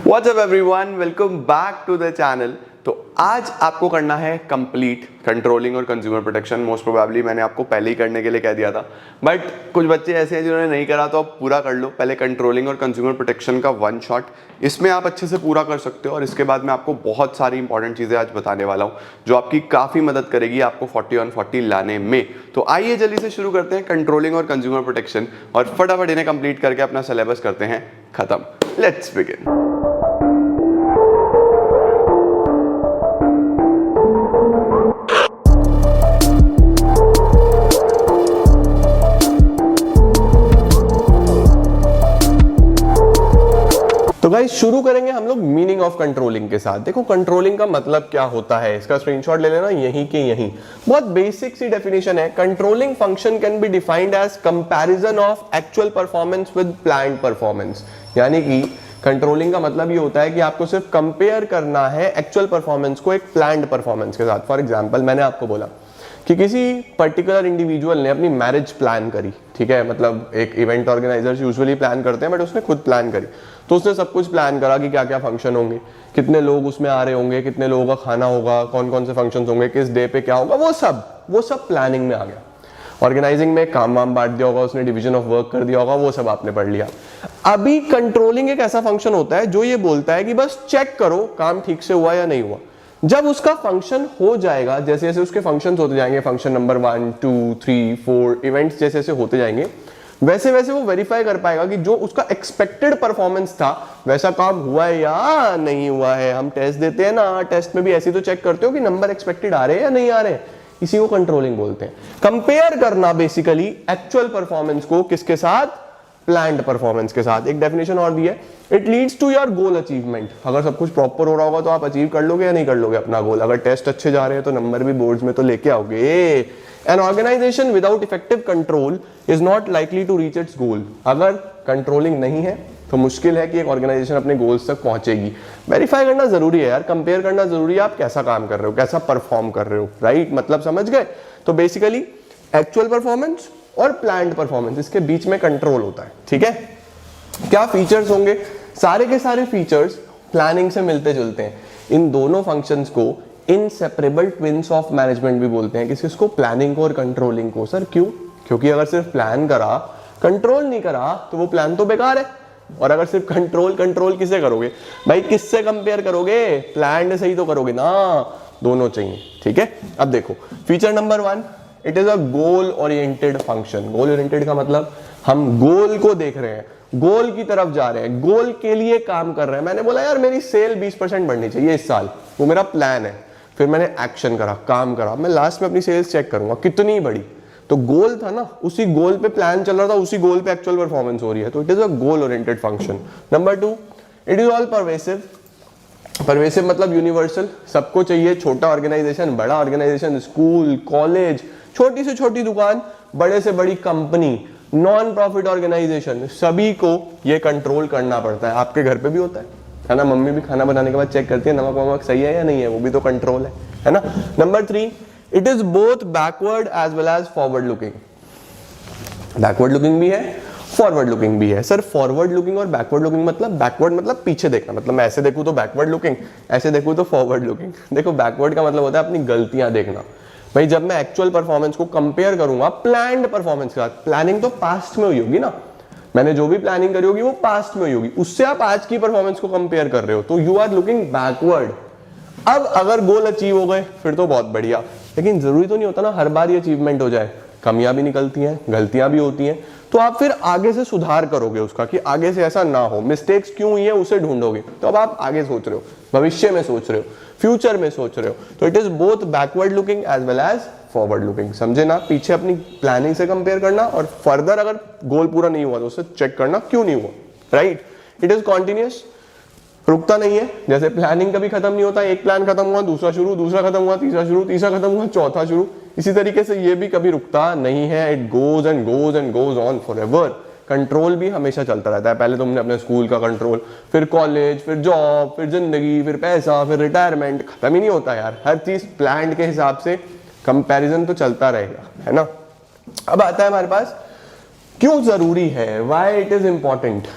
What's up everyone? Welcome back to the channel। तो आज आपको करना है कंप्लीट कंट्रोलिंग और कंज्यूमर प्रोटेक्शन। मोस्ट प्रोबेबली मैंने आपको पहले ही करने के लिए कह दिया था, बट कुछ बच्चे ऐसे हैं जिन्होंने नहीं करा, तो आप पूरा कर लो। पहले कंट्रोलिंग और कंज्यूमर प्रोटेक्शन का वन शॉट, इसमें आप अच्छे से पूरा कर सकते हो। और इसके बाद मैं आपको बहुत सारी इंपॉर्टेंट चीज़ें आज बताने वाला हूँ जो आपकी काफ़ी मदद करेगी आपको 40 on 40 लाने में। तो आइए जल्दी से शुरू करते हैं कंट्रोलिंग और कंज्यूमर प्रोटेक्शन, और फटाफट इन्हें कंप्लीट करके अपना सिलेबस करते हैं खत्म। Let's begin. तो गाइस शुरू करेंगे हम लोग मीनिंग ऑफ कंट्रोलिंग के साथ। देखो कंट्रोलिंग का मतलब क्या होता है, इसका स्क्रीनशॉट ले लेना यहीं के यहीं। बहुत बेसिक सी डेफिनेशन है। Controlling function can be defined as comparison of actual performance with planned performance. यानी कि कंट्रोलिंग का मतलब ये होता है कि आपको सिर्फ कंपेयर करना है एक्चुअल परफॉर्मेंस को एक प्लान्ड परफॉर्मेंस के साथ। फॉर एग्जाम्पल, मैंने आपको बोला कि किसी पर्टिकुलर इंडिविजुअल ने अपनी मैरिज प्लान करी, ठीक है, मतलब एक इवेंट ऑर्गेनाइजर्स यूजुअली प्लान करते हैं, बट उसने खुद प्लान करी। तो उसने सब कुछ प्लान करा कि क्या क्या फंक्शन होंगे, कितने लोग उसमें आ रहे होंगे, कितने लोगों का खाना होगा, कौन कौन से फंक्शन होंगे, किस डे पे क्या होगा, वो सब प्लानिंग में आ गया। ऑर्गेनाइजिंग में काम वाम बांट दिया होगा उसने, डिवीजन ऑफ वर्क कर दिया होगा, वो सब आपने पढ़ लिया। अभी कंट्रोलिंग एक ऐसा फंक्शन होता है जो ये बोलता है कि बस चेक करो काम ठीक से हुआ या नहीं हुआ। जब उसका फंक्शन हो जाएगा, जैसे जैसे उसके फंक्शंस होते जाएंगे, फंक्शन नंबर 1, 2, 3, 4 इवेंट्स जैसे जैसे होते जाएंगे, वैसे वैसे वो वेरीफाई कर पाएगा कि जो उसका एक्सपेक्टेड परफॉर्मेंस था वैसा काम हुआ है या नहीं हुआ है। हम टेस्ट देते हैं ना, टेस्ट में भी ऐसे तो चेक करते हो कि नंबर एक्सपेक्टेड आ रहे हैं या नहीं आ रहे हैं। इसी को कंट्रोलिंग बोलते हैं। कंपेयर करना बेसिकली एक्चुअल परफॉर्मेंस को किसके साथ, प्लान्ड परफॉर्मेंस के साथ। एक डेफिनेशन और दी है, it leads to your goal achievement. अगर सब कुछ प्रॉपर हो रहा होगा तो आप अचीव कर लोगे या नहीं कर लोगे अपना गोल। अगर टेस्ट अच्छे जा रहे हैं तो नंबर भी बोर्ड्स में तो लेके आओगे। An organization without effective control is not likely to reach its goal। अगर कंट्रोलिंग नहीं है तो मुश्किल है कि एक ऑर्गेनाइजेशन अपने गोल्स तक पहुंचेगी। वेरीफाई करना जरूरी है यार, कंपेयर करना जरूरी है, आप कैसा काम कर रहे हो, कैसा परफॉर्म कर रहे हो, राइट? मतलब समझ गए? तो बेसिकली एक्चुअल परफॉर्मेंस और प्लान्ड परफॉर्मेंस, इसके बीच में कंट्रोल होता है, ठीक है। क्या फीचर्स होंगे? सारे के सारे फीचर्स प्लानिंग से मिलते जुलते हैं। इन दोनों फंक्शंस को इनसेपरेबल ट्विन्स ऑफ मैनेजमेंट भी बोलते हैं। किसको? प्लानिंग को और कंट्रोलिंग को। सर क्यों? क्योंकि अगर सिर्फ प्लान करा, कंट्रोल नहीं करा तो वो प्लान तो बेकार है। और अगर सिर्फ कंट्रोल किससे करोगे भाई? किससे कंपेयर करोगे? प्लान से ही तो करोगे ना। दोनों चाहिए, ठीक है। अब देखो feature number 1, it is a goal oriented function. Goal oriented का मतलब हम गोल को देख रहे हैं, गोल की तरफ जा रहे हैं, गोल के लिए काम कर रहे हैं। मैंने बोला यार मेरी सेल 20% बढ़नी चाहिए इस साल, वो मेरा प्लान है। फिर मैंने एक्शन करा, काम करा, मैं लास्ट में अपनी सेल्स चेक करूंगा कितनी बढ़ी। तो गोल था ना, उसी गोल पे प्लान चल रहा था, उसी गोल पे एक्चुअल परफॉर्मेंस हो रही है। तो it is a goal oriented function. Number 2, it is all pervasive. Pervasive मतलब यूनिवर्सल, सबको चाहिए। छोटा ऑर्गेनाइजेशन, बड़ा ऑर्गेनाइजेशन, स्कूल, कॉलेज, छोटी से छोटी दुकान, बड़े से बड़ी कंपनी, नॉन प्रॉफिट ऑर्गेनाइजेशन, सभी को ये कंट्रोल करना पड़ता है। आपके घर पे भी होता है ना, मम्मी भी खाना बनाने के बाद चेक करती है नमक वमक सही है या नहीं है, वो भी तो कंट्रोल है ना। Number 3, it is both backward as well as forward looking. Backward looking भी है, फॉरवर्ड लुकिंग भी है। सर फॉरवर्ड लुकिंग और बैकवर्ड लुकिंग मतलब? बैकवर्ड मतलब पीछे देखना, मतलब मैं ऐसे देखूं तो बैकवर्ड लुकिंग, ऐसे देखूं तो फॉरवर्ड लुकिंग। देखो बैकवर्ड का मतलब होता है अपनी गलतियां देखना। भाई जब मैं एक्चुअल परफॉर्मेंस को कंपेयर करूंगा प्लान्ड परफॉर्मेंस के साथ, प्लानिंग तो पास्ट में हुई होगी ना, मैंने जो भी प्लानिंग करी होगी वो पास्ट में हुई होगी, उससे आप आज की परफॉर्मेंस को कंपेयर कर रहे हो, तो यू आर लुकिंग बैकवर्ड। अब अगर गोल अचीव हो गए फिर तो बहुत बढ़िया, लेकिन जरूरी तो नहीं होता ना हर बार ये अचीवमेंट हो जाए। कमियां भी निकलती हैं, गलतियां भी होती हैं, तो आप फिर आगे से सुधार करोगे उसका कि आगे से ऐसा ना हो। मिस्टेक्स क्यों हुई है उसे ढूंढोगे। तो अब आप आगे सोच रहे हो, भविष्य में सोच रहे हो, फ्यूचर में सोच रहे हो। तो it is both backward looking as well as forward looking. समझे ना? पीछे अपनी प्लानिंग से कंपेयर करना, और फर्दर अगर गोल पूरा नहीं हुआ तो उसे चेक करना क्यों नहीं हुआ, राइट? इट इज कॉन्टिन्यूस, रुकता नहीं है। जैसे प्लानिंग कभी खत्म नहीं होता, एक प्लान खत्म हुआ दूसरा शुरू, दूसरा खत्म हुआ तीसरा शुरू, तीसरा खत्म हुआ चौथा शुरू। इसी तरीके से ये भी कभी रुकता नहीं है। It goes and goes and goes on forever. Control भी हमेशा चलता रहता है। पहले तुमने अपने स्कूल का कंट्रोल, फिर कॉलेज, फिर जॉब, फिर जिंदगी, फिर पैसा, फिर रिटायरमेंट, खत्म ही नहीं होता यार। हर चीज प्लान के हिसाब से कंपैरिजन तो चलता रहेगा, है ना। अब आता है हमारे पास क्यों जरूरी है, व्हाई इट इज इंपॉर्टेंट।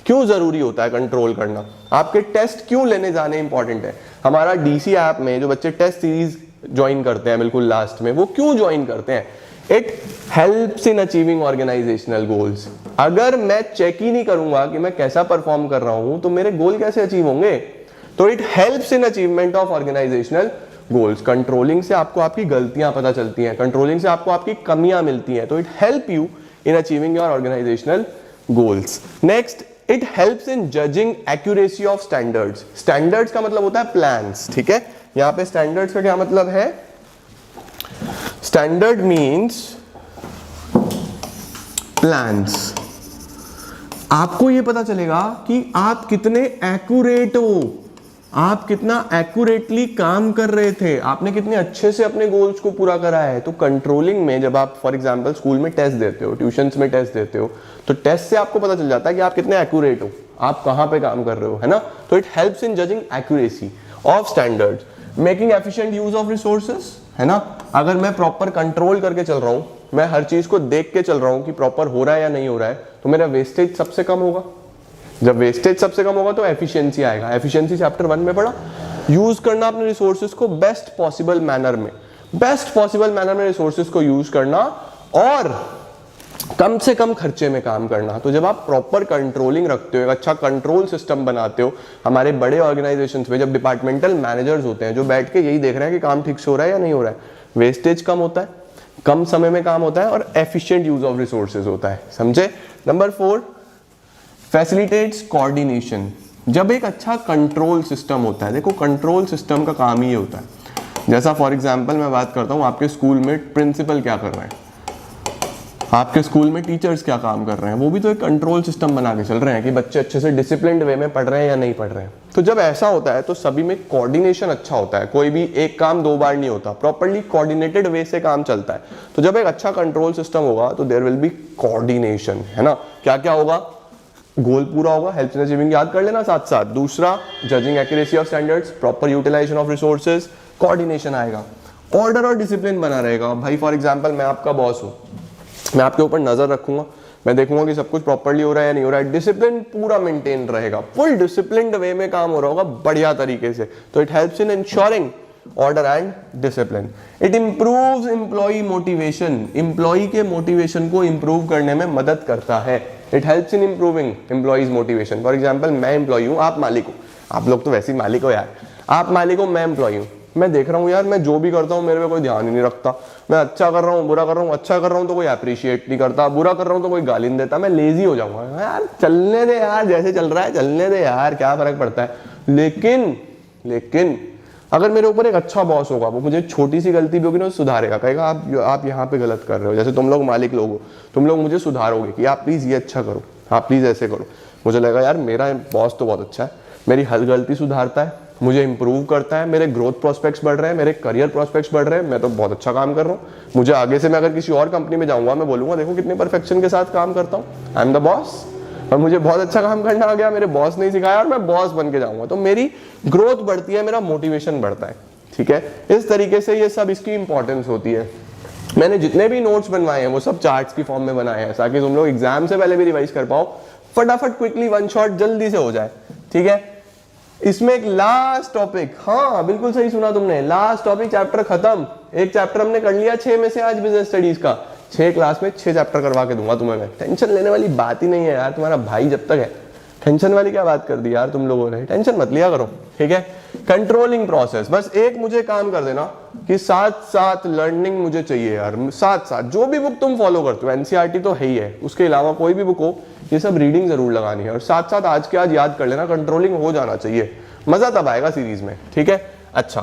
क्यों जरूरी होता है कंट्रोल करना, आपके टेस्ट क्यों लेने जाने इंपॉर्टेंट है। हमारा डीसी ऐप में जो बच्चे टेस्ट सीरीज ज्वाइन करते हैं बिल्कुल लास्ट में, वो क्यों ज्वाइन करते हैं, it helps in achieving organisational goals. अगर मैं चेक ही नहीं करूंगा कि मैं कैसा परफॉर्म कर रहा हूं तो मेरे गोल कैसे अचीव होंगे। तो it helps in achievement of organisational goals. Controlling से आपको आपकी गलतियां पता चलती हैं, कंट्रोलिंग से आपको आपकी कमियां मिलती हैं, तो it help you in achieving your organisational goals. Next, it helps in judging accuracy of standards. Standards का मतलब होता है प्लान्स, ठीक है। यहां पे स्टैंडर्ड्स का क्या मतलब है, स्टैंडर्ड मीन्स प्लान्स। आपको ये पता चलेगा कि आप कितने एक्यूरेट हो, आप कितना एक्यूरेटली काम कर रहे थे, आपने कितने अच्छे से अपने गोल्स को पूरा करा है। तो कंट्रोलिंग में जब आप फॉर एग्जांपल स्कूल में टेस्ट देते हो, ट्यूशंस में टेस्ट देते हो, तो टेस्ट से आपको पता चल जाता है कि आप कितने एक्यूरेट हो, आप कहां पे काम कर रहे हो, है ना। तो it helps in judging accuracy of standards, making efficient use of resources, है ना। अगर मैं प्रॉपर कंट्रोल करके चल रहा हूं, मैं हर चीज को देख के चल रहा हूं कि प्रॉपर हो रहा है या नहीं हो रहा है, तो मेरा वेस्टेज सबसे कम होगा। जब वेस्टेज सबसे कम होगा तो एफिशिएंसी आएगा। एफिशिएंसी चैप्टर 1 में पढ़ा, यूज करना अपने रिसोर्सेज को बेस्ट पॉसिबल मैनर में, बेस्ट पॉसिबल मैनर में रिसोर्सेज को यूज करना और कम से कम खर्चे में काम करना। तो जब आप प्रॉपर कंट्रोलिंग रखते हो, एक अच्छा कंट्रोल सिस्टम बनाते हो, हमारे बड़े ऑर्गेनाइजेशंस में जब डिपार्टमेंटल मैनेजर्स होते हैं जो बैठ के यही देख रहे हैं कि काम ठीक से हो रहा है या नहीं हो रहा है, वेस्टेज कम होता है, कम समय में काम होता है और एफिशिएंट यूज ऑफ रिसोर्सेज होता है, समझे। Number 4, facilitates coordination. जब एक अच्छा कंट्रोल सिस्टम होता है, देखो कंट्रोल सिस्टम का काम ही होता है, जैसा फॉर एग्जांपल मैं बात करता हूं, आपके स्कूल में प्रिंसिपल क्या कर रहे हैं, आपके स्कूल में टीचर्स क्या काम कर रहे हैं, वो भी तो एक कंट्रोल सिस्टम बना के चल रहे हैं कि बच्चे अच्छे से डिसिप्लिन्ड वे में पढ़ रहे हैं या नहीं पढ़ रहे हैं। तो जब ऐसा होता है तो सभी में कोऑर्डिनेशन अच्छा होता है, कोई भी एक काम 2 बार नहीं होता, प्रॉपर्ली कोऑर्डिनेटेड वे से काम चलता है। तो जब एक अच्छा कंट्रोल सिस्टम होगा तो देयर विल बी कोऑर्डिनेशन, है ना। क्या क्या होगा, गोल पूरा होगा, हेल्प्स इन अचीविंग याद कर लेना साथ साथ। दूसरा, judging accuracy of standards, proper utilisation of resources, coordination आएगा, ऑर्डर और डिसिप्लिन बना रहेगा। भाई फॉर एग्जांपल मैं आपका बॉस हूं, मैं आपके ऊपर नजर रखूंगा, मैं देखूंगा कि सब कुछ प्रॉपर्ली हो रहा है या नहीं हो रहा है, डिसिप्लिन पूरा मेंटेन रहेगा, फुल डिसिप्लिन्ड वे में काम हो रहा होगा बढ़िया तरीके से। तो it helps in ensuring order and discipline. It improves employee motivation, employee के मोटिवेशन को इंप्रूव करने में मदद करता है। It helps in improving employees motivation. For example मैं एम्प्लॉई हूं, आप मालिक हो, आप लोग तो वैसे ही मालिक हो यार, आप मालिक हो, मैं एम्प्लॉई हूं, मैं देख रहा हूँ यार मैं जो भी करता हूँ मेरे पे कोई ध्यान ही नहीं रखता, मैं अच्छा कर रहा हूँ बुरा कर रहा हूँ, अच्छा कर रहा हूँ तो कोई अप्रिशिएट नहीं करता, बुरा कर रहा हूँ तो कोई गाली नहीं देता, मैं लेजी हो जाऊंगा, यार चलने दे यार, जैसे चल रहा है चलने दे यार, क्या फर्क पड़ता है। लेकिन अगर मेरे ऊपर एक अच्छा बॉस होगा, वो मुझे छोटी सी गलती भी होगी ना सुधारेगा, कहेगा आप यहाँ पे गलत कर रहे हो, जैसे तुम लोग मालिक लोग हो, तुम लोग मुझे सुधारोगे कि आप प्लीज ये अच्छा करो, आप प्लीज ऐसे करो, मुझे लगेगा यार मेरा बॉस तो बहुत अच्छा है, मेरी हर गलती सुधारता है, मुझे इंप्रूव करता है, मेरे ग्रोथ प्रोस्पेक्ट्स बढ़ रहे हैं, मेरे करियर प्रोस्पेक्ट्स बढ़ रहे हैं, मैं तो बहुत अच्छा काम कर रहा हूँ, मुझे आगे से मैं अगर किसी और कंपनी में जाऊंगा मैं बोलूंगा देखो कितने परफेक्शन के साथ काम करता हूँ, आई एम द बॉस, और मुझे बहुत अच्छा काम करना आ गया, मेरे बॉस ने सिखाया और मैं बॉस बन के जाऊंगा, तो मेरी ग्रोथ बढ़ती है, मेरा मोटिवेशन बढ़ता है, ठीक है। इस तरीके से ये सब इसकी इंपॉर्टेंस होती है। मैंने जितने भी नोट्स बनवाए हैं वो सब चार्ट्स की फॉर्म में बनाए हैं ताकि तुम लोग एग्जाम से पहले भी रिवाइज कर पाओ, फटाफट क्विकली वन शॉट जल्दी से हो जाए, ठीक है। इसमें एक लास्ट टॉपिक, हाँ बिल्कुल सही सुना तुमने, लास्ट टॉपिक, चैप्टर खत्म, एक चैप्टर हमने कर लिया 6 में से आज बिजनेस स्टडीज का, 6 क्लास में 6 चैप्टर करवा के दूंगा तुम्हें मैं, टेंशन लेने वाली बात ही नहीं है यार, तुम्हारा भाई जब तक है, टेंशन वाली क्या बात कर दी यार तुम लोगों ने, टेंशन मत लिया करो, ठीक है। कंट्रोलिंग प्रोसेस, बस एक मुझे काम कर देना कि साथ साथ लर्निंग मुझे चाहिए यार, साथ साथ जो भी बुक तुम फॉलो करते हो, एनसीईआरटी तो है ही है, उसके अलावा कोई भी बुक हो, ये सब रीडिंग जरूर लगानी है, और साथ साथ आज के आज याद कर लेना, कंट्रोलिंग हो जाना चाहिए, मजा तब आएगा सीरीज में, ठीक है। अच्छा,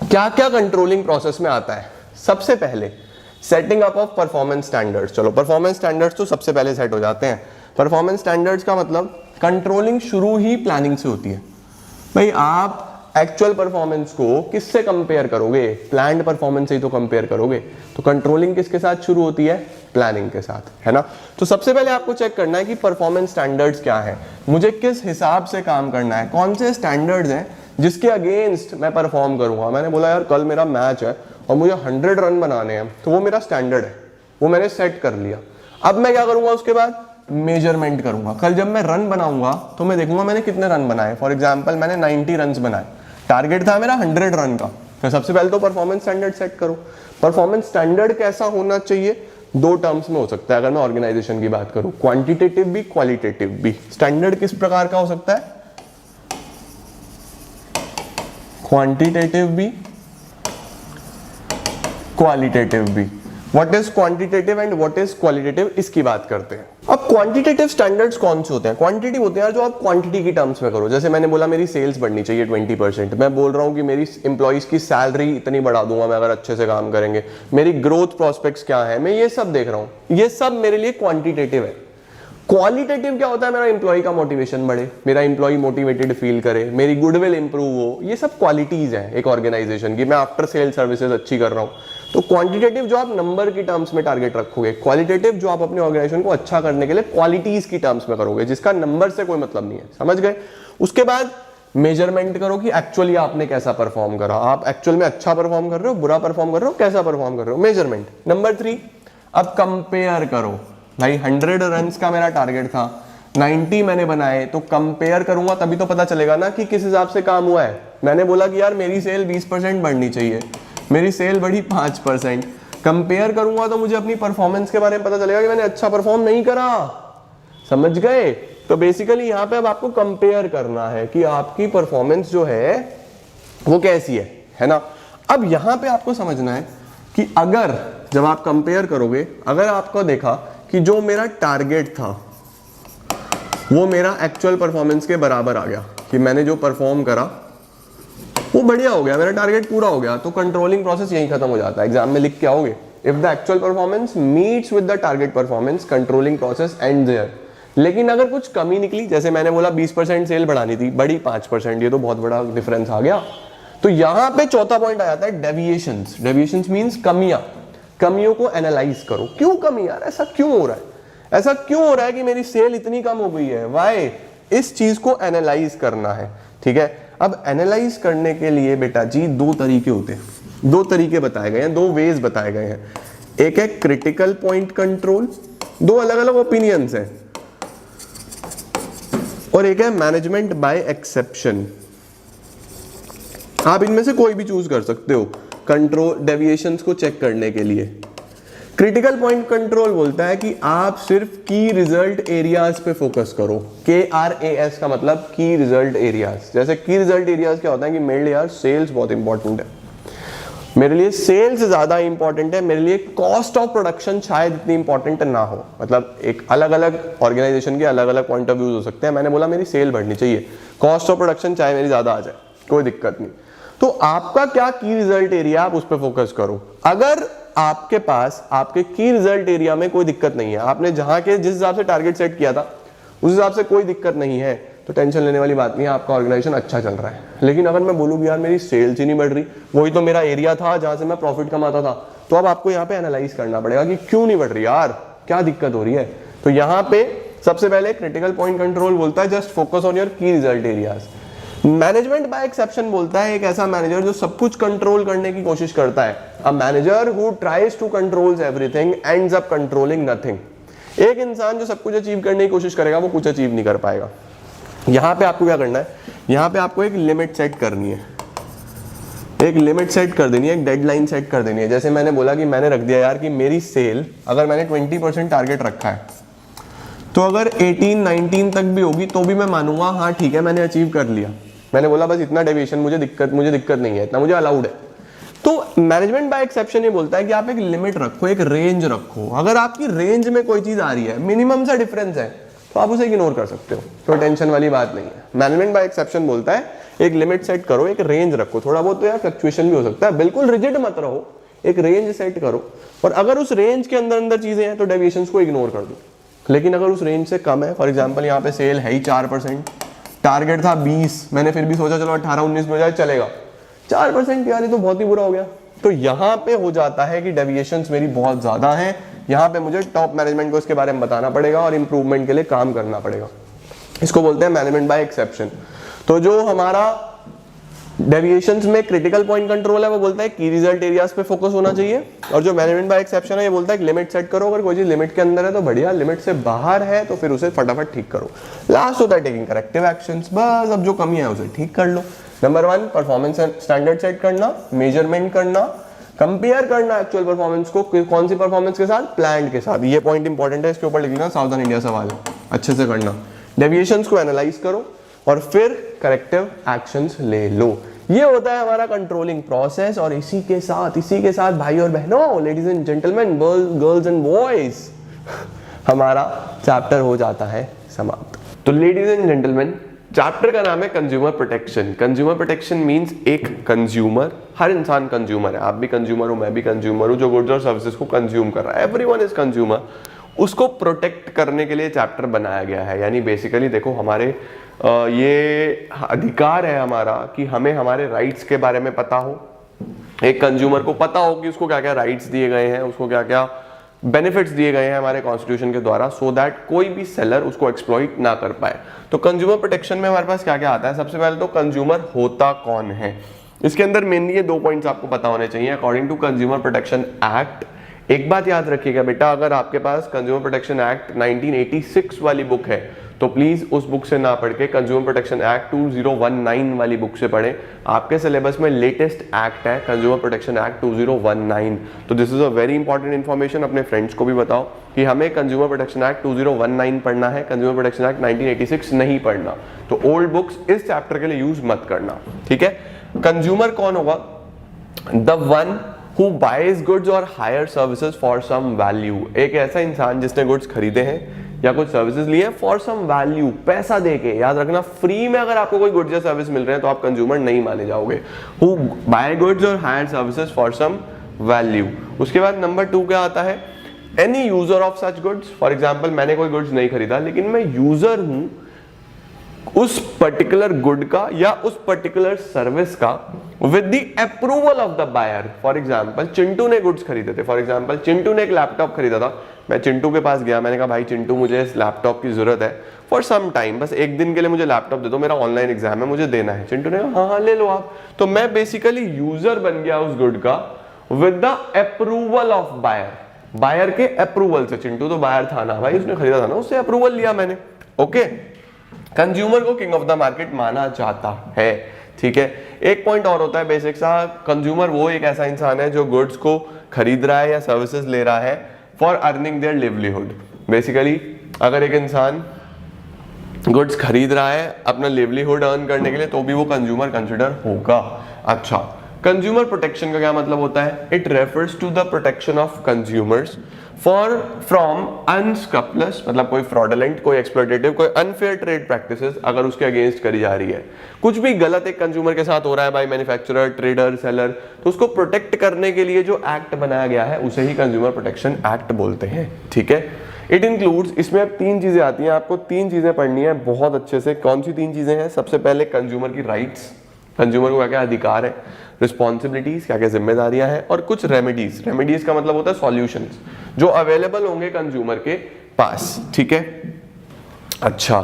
क्या क्या कंट्रोलिंग प्रोसेस में आता है, सबसे पहले setting up of performance standards. चलो परफॉर्मेंस स्टैंडर्ड्स तो सबसे पहले सेट हो जाते हैं। परफॉर्मेंस स्टैंडर्ड्स का मतलब कंट्रोलिंग शुरू ही प्लानिंग से होती है। भाई आप एक्चुअल परफॉर्मेंस को किससे कंपेयर करोगे, प्लान्ड परफॉर्मेंस से ही तो कंपेयर करोगे, तो कंट्रोलिंग किसके साथ शुरू होती है, प्लानिंग के साथ, है ना। तो सबसे पहले आपको चेक करना है कि परफॉर्मेंस स्टैंडर्ड्स क्या है, मुझे किस हिसाब से काम करना है, कौन से स्टैंडर्ड्स हैं जिसके अगेंस्ट मैं परफॉर्म करूंगा। मैंने बोला यार कल मेरा मैच है और मुझे 100 रन बनाने हैं, तो वो मेरा स्टैंडर्ड है, वो मैंने सेट कर लिया। अब मैं क्या करूंगा उसके बाद, मेजरमेंट करूंगा। कल जब मैं रन बनाऊंगा तो मैं देखूंगा मैंने कितने रन बनाए। फॉर एग्जांपल मैंने 90 रन बनाए, टारगेट था मेरा 100 रन का। तो सबसे पहले तो परफॉर्मेंस स्टैंडर्ड सेट करो। परफॉर्मेंस स्टैंडर्ड कैसा होना चाहिए, दो टर्म्स में हो सकता है अगर मैं ऑर्गेनाइजेशन की बात करूं, क्वांटिटेटिव भी क्वालिटेटिव भी। स्टैंडर्ड किस प्रकार का हो सकता है, क्वांटिटेटिव भी क्वालिटेटिव भी। What is quantitative and what is qualitative, इसकी बात करते हैं। अब क्वांटिटेटिव स्टैंडर्ड्स कौन से होते हैं, क्वांटिटी होते हैं जो आप क्वांटिटी की टर्म्स में करो। जैसे मैंने बोला मेरी सेल्स बढ़नी चाहिए 20%, मैं बोल रहा हूं कि मेरी एम्प्लॉइज की सैलरी इतनी बढ़ा दूंगा मैं अगर अच्छे से काम करेंगे, मेरी ग्रोथ प्रोस्पेक्ट्स क्या है, मैं ये सब देख रहा हूं, ये सब मेरे लिए क्वांटिटेटिव है। क्वालिटेटिव क्या होता है, मेरा एम्प्लॉय का मोटिवेशन बढ़े, मेरा एम्प्लॉय मोटिवेटेड फील करे, मेरी गुडविल इंप्रूव हो, ये सब क्वालिटीज हैं एक ऑर्गेनाइजेशन की। मैं आफ्टर सेल सर्विसेज अच्छी कर रहा हूं। तो क्वांटिटेटिव जो आप नंबर की टर्म्स में टारगेट रखोगे, क्वालिटेटिव जो आप अपने ऑर्गेनाइजेशन को अच्छा करने के लिए क्वालिटीज की टर्म्स में करोगे, जिसका नंबर से कोई मतलब नहीं है, समझ गए। उसके बाद मेजरमेंट करो कि एक्चुअली आपने कैसा परफॉर्म करा, आप एक्चुअल में अच्छा परफॉर्म कर रहे हो, बुरा परफॉर्म कर रहे हो, कैसा परफॉर्म कर रहे हो, मेजरमेंट। नंबर 3, अब कंपेयर करो। भाई 100 रन का मेरा टारगेट था, 90 मैंने बनाए, तो कंपेयर करूंगा तभी तो पता चलेगा ना कि किस हिसाब से काम हुआ है। मैंने बोला कि यार मेरी सेल 20% बढ़नी चाहिए, मेरी सेल बढ़ी 5%। कंपेयर करूंगा तो मुझे अपनी परफॉर्मेंस के बारे में पता चलेगा कि मैंने अच्छा परफॉर्म नहीं करा, समझ गए। तो बेसिकली यहाँ पे अब आपको कंपेयर करना है कि आपकी परफॉर्मेंस जो है वो कैसी है ना। अब यहाँ पे आपको समझना है कि अगर जब आप कंपेयर करोगे, अगर आपको देखा कि जो मेरा टारगेट था वो मेरा एक्चुअल परफॉर्मेंस के बराबर आ गया, कि मैंने जो परफॉर्म करा वो बढ़िया हो गया, मेरा टारगेट पूरा हो गया, तो कंट्रोलिंग प्रोसेस यहीं खत्म हो जाता है। एग्जाम में लिख के आओगे, if the actual performance meets with the target performance, controlling process end there. लेकिन अगर कुछ कमी निकली, जैसे मैंने बोला 20% सेल बढ़ानी थी, बढ़ी 5%, ये तो बहुत बड़ा डिफरेंस आ गया। तो यहां पे चौथा पॉइंट आ जाता है डेविएशंस। डेविएशंस मींस कमियां। कमियों को एनालाइज करो, क्यों कमी यार, ऐसा क्यों हो रहा है, ऐसा क्यों हो रहा है कि मेरी सेल इतनी कम हो गई है, वाई, इस चीज को एनालाइज करना है। ठीक है, अब एनालाइज करने के लिए बेटा जी दो तरीके होते हैं, दो तरीके बताए गए हैं, दो वेज बताए गए हैं। एक है क्रिटिकल पॉइंट कंट्रोल, दो अलग अलग ओपिनियंस हैं, और एक है मैनेजमेंट बाय एक्सेप्शन। आप इनमें से कोई भी चूज कर सकते हो कंट्रोल डेविएशंस को चेक करने के लिए। क्रिटिकल पॉइंट कंट्रोल बोलता है कि आप सिर्फ की रिजल्ट एरियाज पे फोकस करो। KRAS का मतलब की रिजल्ट एरियाज। जैसे की रिजल्ट एरियाज क्या होता है कि मेरे लिए यार सेल्स बहुत इंपॉर्टेंट है, मेरे लिए सेल्स ज्यादा इंपॉर्टेंट है, मेरे लिए कॉस्ट ऑफ प्रोडक्शन शायद इतनी इंपॉर्टेंट ना हो। मतलब एक अलग अलग ऑर्गेनाइजेशन के अलग अलग पॉइंट ऑफ व्यूज हो सकते हैं। मैंने बोला मेरी सेल बढ़नी चाहिए, कॉस्ट ऑफ प्रोडक्शन चाहे मेरी ज्यादा आ जाए, कोई दिक्कत नहीं। तो आपका क्या की रिजल्ट एरिया, आप उस पर फोकस करो। अगर आपके पास आपके की रिजल्ट एरिया में कोई दिक्कत नहीं है, आपने जहां के जिस हिसाब से टारगेट सेट किया था उस हिसाब से कोई दिक्कत नहीं है, तो टेंशन लेने वाली बात नहीं है, आपका ऑर्गेनाइजेशन अच्छा चल रहा है। लेकिन अगर मैं बोलूँ यार मेरी सेल्स ही नहीं बढ़ रही, वही तो मेरा एरिया था जहां से मैं प्रॉफिट कमाता था, तो अब आपको यहाँ पे एनालाइज करना पड़ेगा कि क्यों नहीं बढ़ रही यार, क्या दिक्कत हो रही है। तो यहाँ पे सबसे पहले क्रिटिकल पॉइंट कंट्रोल बोलता है जस्ट फोकस ऑन योर की result areas. Management by exception बोलता है एक ऐसा मैनेजर जो सब कुछ कंट्रोल करने की कोशिश करता है। A manager who tries to control everything ends up controlling nothing. एक इंसान जो सब कुछ अचीव करने की कोशिश करेगा वो कुछ अचीव नहीं कर पाएगा। यहां पे आपको क्या करना है, यहां पे आपको एक लिमिट सेट करनी है, एक लिमिट सेट कर देनी है, एक डेडलाइन सेट कर देनी है। जैसे मैंने बोला कि मैंने रख दिया यार कि मेरी सेल, अगर मैंने 20% टारगेट रखा है तो अगर 18-19 तक भी होगी तो भी मैं मानूंगा हाँ ठीक है मैंने अचीव कर लिया। मैंने बोला बस इतना डेविएशन मुझे दिक्कत नहीं है, इतना मुझे अलाउड है। तो मैनेजमेंट बाय एक्सेप्शन ये बोलता है कि आप एक लिमिट रखो, एक रेंज रखो। अगर आपकी रेंज में कोई चीज आ रही है, मिनिमम सा डिफरेंस है, तो आप उसे इग्नोर कर सकते हो, तो टेंशन वाली बात नहीं है। मैनेजमेंट बाय एक्सेप्शन बोलता है एक लिमिट सेट करो, एक रेंज रखो। थोड़ा बहुत तो यार फ्लक्चुएशन भी हो सकता है, बिल्कुल रिजिड मत रहो, एक रेंज सेट करो। और अगर उस रेंज के अंदर अंदर चीजें हैं तो डेविएशंस को इग्नोर कर दो। लेकिन अगर उस रेंज से कम है, फॉर एग्जांपल यहाँ पे सेल है ही 4%, टारगेट था 20, मैंने फिर भी सोचा चलो 18-19 में जाए चलेगा, 4% यार ये तो बहुत ही बुरा हो गया। तो यहाँ पे हो जाता है कि डेविएशंस मेरी बहुत ज्यादा हैं, यहाँ पे मुझे टॉप मैनेजमेंट को इसके बारे में बताना पड़ेगा और इंप्रूवमेंट के लिए काम करना पड़ेगा। इसको बोलते हैं मैनेजमेंट बाय एक्सेप्शन। तो जो हमारा डेविएशंस में क्रिटिकल पॉइंट कंट्रोल है, वो बोलता है की रिजल्ट एरियाज पे फोकस होना चाहिए। और जो मैनेजमेंट बाय एक्सेप्शन है, ये बोलता है कि लिमिट सेट करो, अगर कोई चीज लिमिट के अंदर है तो बढ़िया, लिमिट से बाहर है तो फिर उसे फटाफट ठीक करो। लास्ट होता है टेकिंग करेक्टिव एक्शंस, बस अब जो कमी है उसे ठीक कर लो। नंबर 1 परफॉर्मेंस स्टैंडर्ड सेट करना, मेजरमेंट करना, कंपेयर करना एक्चुअल परफॉर्मेंस को कौन सी परफॉर्मेंस के साथ, प्लान के साथ। ये पॉइंट इंपॉर्टेंट है, इसके ऊपर लिखना, सावधान इंडिया सवाल है, अच्छे से करना। डेविएशंस को एनालाइज करो और फिर करेक्टिव एक्शंस ले लो। ये होता है हमारा कंट्रोलिंग प्रोसेस। और इसी के साथ भाई और बहनों, ladies and gentleman, girls and boys, हमारा चैप्टर हो जाता है समाप्त। तो लेडीज एंड जेंटलमैन, चैप्टर का नाम है consumer protection. Consumer protection means एक कंज्यूमर, हर इंसान कंज्यूमर है, आप भी कंज्यूमर हो, मैं भी कंज्यूमर हूं, जो गुड्स और सर्विसेज को कंज्यूम कर रहा है, एवरीवन इज कंज्यूमर। उसको प्रोटेक्ट करने के लिए चैप्टर बनाया गया है। यानी बेसिकली देखो, हमारे ये अधिकार है हमारा कि हमें हमारे राइट्स के बारे में पता हो। एक कंज्यूमर को पता हो कि उसको क्या क्या राइट्स दिए गए हैं, उसको क्या क्या बेनिफिट्स दिए गए हैं हमारे कॉन्स्टिट्यूशन के द्वारा, सो दैट कोई भी सेलर उसको एक्सप्लॉइट ना कर पाए। तो कंज्यूमर प्रोटेक्शन में हमारे पास क्या क्या आता है? सबसे पहले तो कंज्यूमर होता कौन है। इसके अंदर मेनली ये 2 पॉइंट्स आपको पता होने चाहिए। According to consumer protection act, एक बात याद रखिएगा बेटा, अगर आपके पास कंज्यूमर प्रोटेक्शन एक्ट 1986 वाली बुक है तो प्लीज उस बुक से ना पढ़ के कंज्यूमर प्रोटेक्शन एक्ट 2019 वाली बुक से पढ़ें। आपके सिलेबस में लेटेस्ट एक्ट है कंज्यूमर प्रोटेक्शन एक्ट 2019। तो this is a very important information. अपने फ्रेंड्स को भी बताओ कि हमें कंज्यूमर प्रोटेक्शन एक्ट 2019 पढ़ना है, कंज्यूमर प्रोटेक्शन एक्ट 1986 नहीं पढ़ना। तो ओल्ड बुक्स इस चैप्टर के लिए यूज मत करना, ठीक है। कंज्यूमर कौन होगा? The one who buys goods or hire services for some value। एक ऐसा इंसान जिसने गुड्स खरीदे हैं या कुछ सर्विसेज लिए हैं फॉर सम वैल्यू, पैसा देके। याद रखना, फ्री में अगर आपको कोई गुड्स या सर्विस मिल रहे हैं तो आप कंज्यूमर नहीं माने जाओगे। who buy goods or hire services for some value। उसके बाद नंबर 2 क्या आता है? Any user of such goods. For example, मैंने कोई गुड्स नहीं खरीदा लेकिन मैं यूजर हूं उस पर्टिकुलर गुड का या उस पर्टिकुलर सर्विस का with the approval of the buyer. For example, Chintu ने गुड्स खरीदे थे। फॉर एग्जाम्पल, चिंटू ने एक लैपटॉप खरीदा था। मैं चिंटू के पास गया, मैंने कहा भाई चिंटू, मुझे इस लैपटॉप की जरूरत है फॉर सम टाइम, बस एक दिन के लिए मुझे लैपटॉप दे दो, मेरा ऑनलाइन एग्जाम है, मुझे देना है। चिंटू ने कहा हाँ ले लो आप। तो मैं बेसिकली यूजर बन गया उस गुड का with the approval of buyer. Buyer के अप्रूवल से, चिंटू तो बायर था ना भाई, उसने खरीदा था ना, उससे अप्रूवल लिया मैंने। ओके, कंज्यूमर को किंग ऑफ द मार्केट माना जाता है, ठीक है। एक पॉइंट और होता है बेसिक सा, कंज्यूमर वो एक ऐसा इंसान है जो गुड्स को खरीद रहा है या सर्विसेज ले रहा है for earning there livelihood. Basically अगर एक इंसान गुड्स खरीद रहा है अपना लिवलीहुड अर्न करने के लिए तो भी वो कंज्यूमर कंसिडर होगा। अच्छा, कंज्यूमर प्रोटेक्शन का क्या मतलब होता है? It refers to the protection of consumers from unscrupulous, मतलब कोई फ्रॉडलेंट, कोई एक्सप्लॉइटेटिव, कोई अनफेयर ट्रेड प्रैक्टिसेस अगर उसके अगेंस्ट करी जा रही है। कुछ भी गलत एक कंज्यूमर के साथ हो रहा है बाय मैन्युफैक्चरर, ट्रेडर, सेलर, तो उसको प्रोटेक्ट करने के लिए जो एक्ट बनाया गया है उसे ही कंज्यूमर प्रोटेक्शन एक्ट बोलते हैं, ठीक है। इट इंक्लूड्स, इसमें अब 3 चीजें आती हैं, आपको 3 चीजें पढ़नी है बहुत अच्छे से। कौन सी 3 चीजें हैं? सबसे पहले कंज्यूमर की राइट्स, कंज्यूमर को क्या क्या अधिकार है, रिस्पॉन्सिबिलिटीज, क्या क्या जिम्मेदारियां हैं, और कुछ रेमेडीज। रेमेडीज का मतलब होता है सॉल्यूशंस जो अवेलेबल होंगे कंज्यूमर के पास, ठीक है। अच्छा,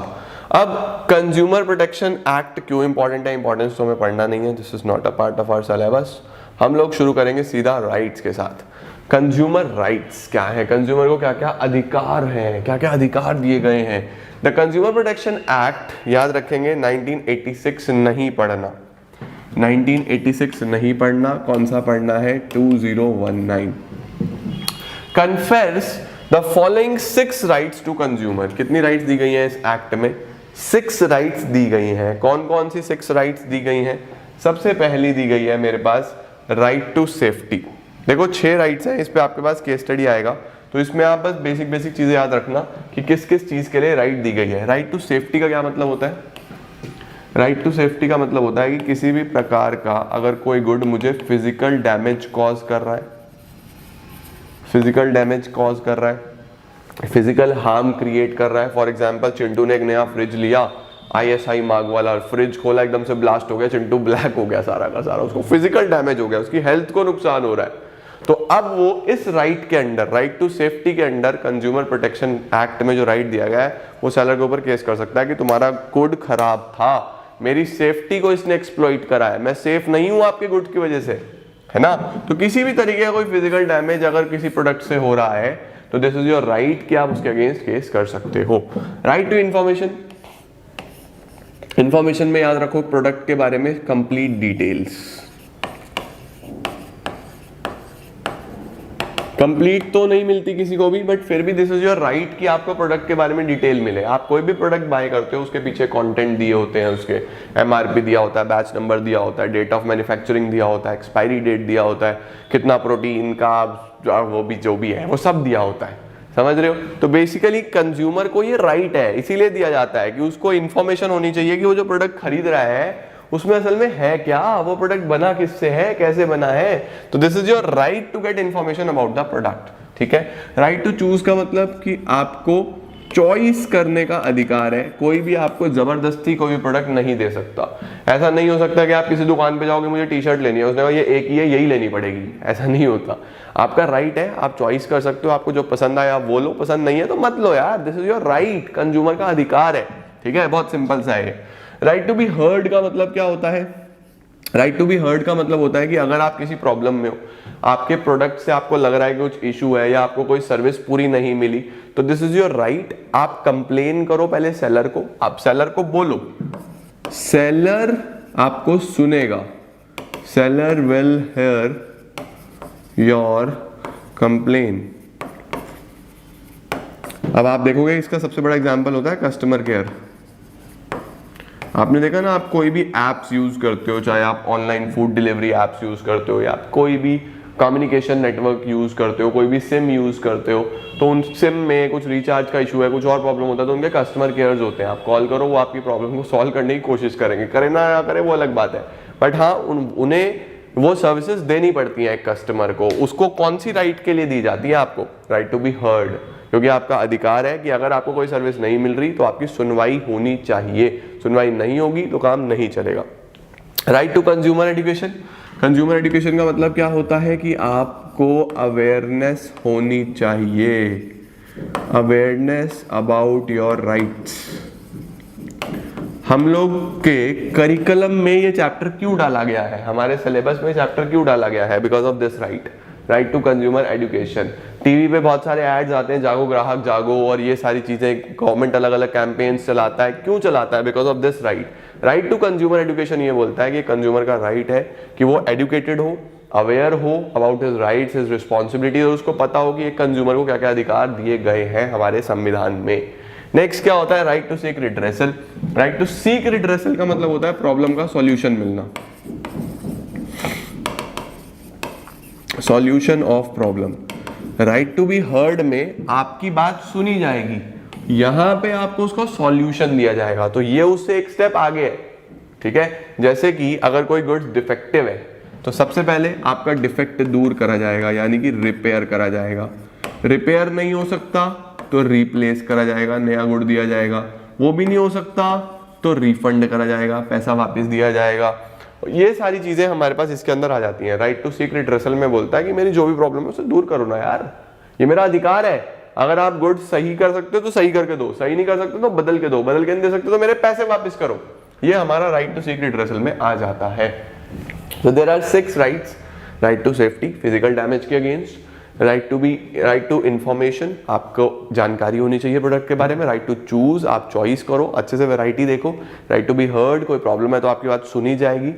अब कंज्यूमर प्रोटेक्शन एक्ट क्यों इंपॉर्टेंट है? इंपॉर्टेंस तो हमें पढ़ना नहीं है, this is not a part of our syllabus. हम लोग शुरू करेंगे सीधा राइट्स के साथ। कंज्यूमर राइट्स क्या है? कंज्यूमर को क्या क्या अधिकार हैं, क्या क्या अधिकार दिए गए हैं। द कंज्यूमर प्रोटेक्शन एक्ट, याद रखेंगे 1986 नहीं पढ़ना, 1986 नहीं पढ़ना, कौन सा पढ़ना है? 2019। Confers the following 6 rights to consumer. कितनी राइट्स दी गई हैं इस एक्ट में? 6 राइट्स दी गई हैं। कौन कौन सी 6 राइट्स दी गई हैं? सबसे पहली दी गई है मेरे पास राइट टू सेफ्टी। देखो 6 राइट्स हैं, इस पे आपके पास केस स्टडी आएगा, तो इसमें आप बस बेसिक चीजें याद रखना कि किस किस चीज के लिए राइट दी गई है। राइट टू सेफ्टी का क्या मतलब होता है? राइट टू सेफ्टी का मतलब होता है कि किसी भी प्रकार का अगर कोई गुड मुझे फिजिकल डैमेज कॉज कर रहा है, फिजिकल डैमेज कॉज कर रहा है, फिजिकल हार्म क्रिएट कर रहा है। फॉर एग्जांपल, चिंटू ने एक नया फ्रिज लिया, ISI मार्क वाला, फ्रिज खोला, एकदम से ब्लास्ट हो गया, चिंटू ब्लैक हो गया सारा का सारा, उसको फिजिकल डैमेज हो गया, उसकी हेल्थ को नुकसान हो रहा है। तो अब वो इस राइट के अंडर, राइट टू सेफ्टी के अंडर, कंज्यूमर प्रोटेक्शन एक्ट में जो राइट दिया गया है वो सेलर के ऊपर केस कर सकता है कि तुम्हारा गुड खराब था, मेरी सेफ्टी को इसने एक्सप्लॉइट करा है, मैं सेफ नहीं हूं आपके गुड्स की वजह से, है ना। तो किसी भी तरीके का कोई फिजिकल डैमेज अगर किसी प्रोडक्ट से हो रहा है तो दिस इज योर राइट कि आप उसके अगेंस्ट केस कर सकते हो। राइट टू इंफॉर्मेशन, इंफॉर्मेशन में याद रखो प्रोडक्ट के बारे में कंप्लीट डिटेल्स। कंप्लीट तो नहीं मिलती किसी को भी, बट फिर भी दिस इज योर राइट कि आपको प्रोडक्ट के बारे में डिटेल मिले। आप कोई भी प्रोडक्ट बाय करते हो उसके पीछे कंटेंट दिए होते हैं, उसके एमआरपी दिया होता है, बैच नंबर दिया होता है, डेट ऑफ मैन्युफैक्चरिंग दिया होता है, एक्सपायरी डेट दिया होता है, कितना प्रोटीन का वो भी जो भी है वो सब दिया होता है, समझ रहे हो। तो बेसिकली कंज्यूमर को ये राइट है, इसीलिए दिया जाता है कि उसको इंफॉर्मेशन होनी चाहिए कि वो जो प्रोडक्ट खरीद रहा है उसमें असल में है क्या, वो प्रोडक्ट बना किससे है, कैसे बना है। तो this is your right to get information about the product, ठीक है। राइट टू चूज का मतलब कि आपको चॉइस करने का अधिकार है, कोई भी आपको जबरदस्ती कोई भी प्रोडक्ट नहीं दे सकता। ऐसा नहीं हो सकता कि आप किसी दुकान पे जाओगे मुझे टी शर्ट लेनी है, उसने कहा ये एक ही है यही लेनी पड़ेगी, ऐसा नहीं होता। आपका राइट है, आप चॉइस कर सकते हो, आपको जो पसंद आया वो लो, पसंद नहीं है तो मत लो यार, this is your right, consumer का अधिकार है, ठीक है। बहुत सिंपल सा है। राइट टू बी हर्ड का मतलब क्या होता है? राइट टू बी हर्ड का मतलब होता है कि अगर आप किसी प्रॉब्लम में हो, आपके प्रोडक्ट से आपको लग रहा है कि कुछ इशू है या आपको कोई सर्विस पूरी नहीं मिली, तो दिस इज योर राइट, आप कंप्लेन करो पहले सेलर को, आप सेलर को बोलो, सेलर आपको सुनेगा, seller will hear your complain. अब आप देखोगे इसका सबसे बड़ा एग्जांपल होता है कस्टमर केयर। आपने देखा ना, आप कोई भी एप्स यूज करते हो, चाहे आप online food delivery apps use करते हो या आप कोई भी कम्युनिकेशन नेटवर्क यूज करते हो, कोई भी सिम यूज करते हो, तो उन सिम में कुछ रिचार्ज का इशू है, कुछ और प्रॉब्लम होता है, तो उनके कस्टमर केयर्स होते हैं। आप कॉल करो, वो आपकी प्रॉब्लम को सॉल्व करने की कोशिश करेंगे, करे ना या करे वो अलग बात है, बट हाँ उन्हें वो सर्विसेज देनी पड़ती हैं एक कस्टमर को। उसको कौन सी राइट के लिए दी जाती है? आपको राइट टू बी हर्ड, क्योंकि आपका अधिकार है कि अगर आपको कोई सर्विस नहीं मिल रही तो आपकी सुनवाई होनी चाहिए, सुनवाई नहीं होगी तो काम नहीं चलेगा। Right to consumer education, consumer education का मतलब क्या होता है कि आपको अवेयरनेस होनी चाहिए, अवेयरनेस अबाउट योर राइट्स। हम लोग के करिकुलम में ये चैप्टर क्यों डाला गया है, हमारे सिलेबस में चैप्टर क्यों डाला गया है? Because of this right, right to consumer education. TV पे बहुत सारे एड्स आते हैं, जागो ग्राहक जागो, और ये सारी चीजें गवर्नमेंट अलग अलग कैंपेन्स चलाता है, क्यों चलाता है? Because of this right. Right to consumer education ये बोलता है कि कंज्यूमर का राइट है कि वो एजुकेटेड हो, अवेयर हो about his rights, his responsibility, और उसको पता हो कि एक कंज्यूमर को क्या क्या अधिकार दिए गए हैं हमारे संविधान में। नेक्स्ट क्या होता है? Right to seek redressal. Right to seek redressal का मतलब होता है प्रॉब्लम का सॉल्यूशन मिलना, solution of problem. Right to be heard में आपकी बात सुनी जाएगी, यहां पे आपको उसका सॉल्यूशन दिया जाएगा, तो ये उससे एक स्टेप आगे है, ठीक है। जैसे कि अगर कोई गुड्स डिफेक्टिव है तो सबसे पहले आपका डिफेक्ट दूर करा जाएगा, यानी कि रिपेयर करा जाएगा। रिपेयर नहीं हो सकता तो रिप्लेस करा जाएगा, नया गुड दिया जाएगा। वो भी नहीं हो सकता तो रिफंड करा जाएगा, पैसा वापस दिया जाएगा। ये सारी चीजें हमारे पास इसके अंदर आ जाती हैं। राइट टू सीक रिड्रेसल में बोलता है कि मेरी जो भी प्रॉब्लम है उसे दूर करो ना यार, ये मेरा अधिकार है। अगर आप गुड सही कर सकते हो तो सही करके दो, सही नहीं कर सकते तो बदल के दो, बदल के नहीं दे सकते तो मेरे पैसे वापस करो। ये हमारा राइट टू सीक रिड्रेसल में आ जाता है। So there are 6 rights: right to safety, physical damage के अगेंस्ट, right to information, आपको जानकारी होनी चाहिए प्रोडक्ट के बारे में, right to choose, आप चॉइस करो, अच्छे से वैरायटी देखो, right to be heard, कोई प्रॉब्लम है तो आपकी बात सुनी जाएगी,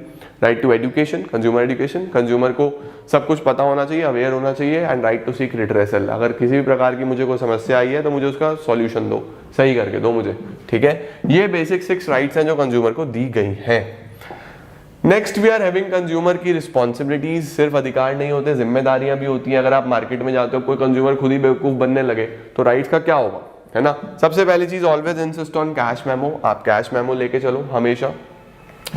right to education, consumer education, consumer को सब कुछ पता होना चाहिए, अवेयर होना चाहिए, and right to seek redressal, अगर किसी भी प्रकार की मुझे कोई समस्या आई है तो मुझे उसका सॉल्यूशन दो, सही करके दो मुझे, ठीक है। ये बेसिक 6 राइट्स हैं जो कंज्यूमर को दी गई हैं। Next we are having consumer की रिस्पॉन्सिबिलिटीज। सिर्फ अधिकार नहीं होते, जिम्मेदारियां भी होती हैं। अगर आप मार्केट में जाते हो, कोई कंज्यूमर खुद ही बेवकूफ बनने लगे तो राइट्स का क्या होगा, है ना। सबसे पहली चीज, always insist on cash memo. आप कैश मेमो लेके चलो हमेशा,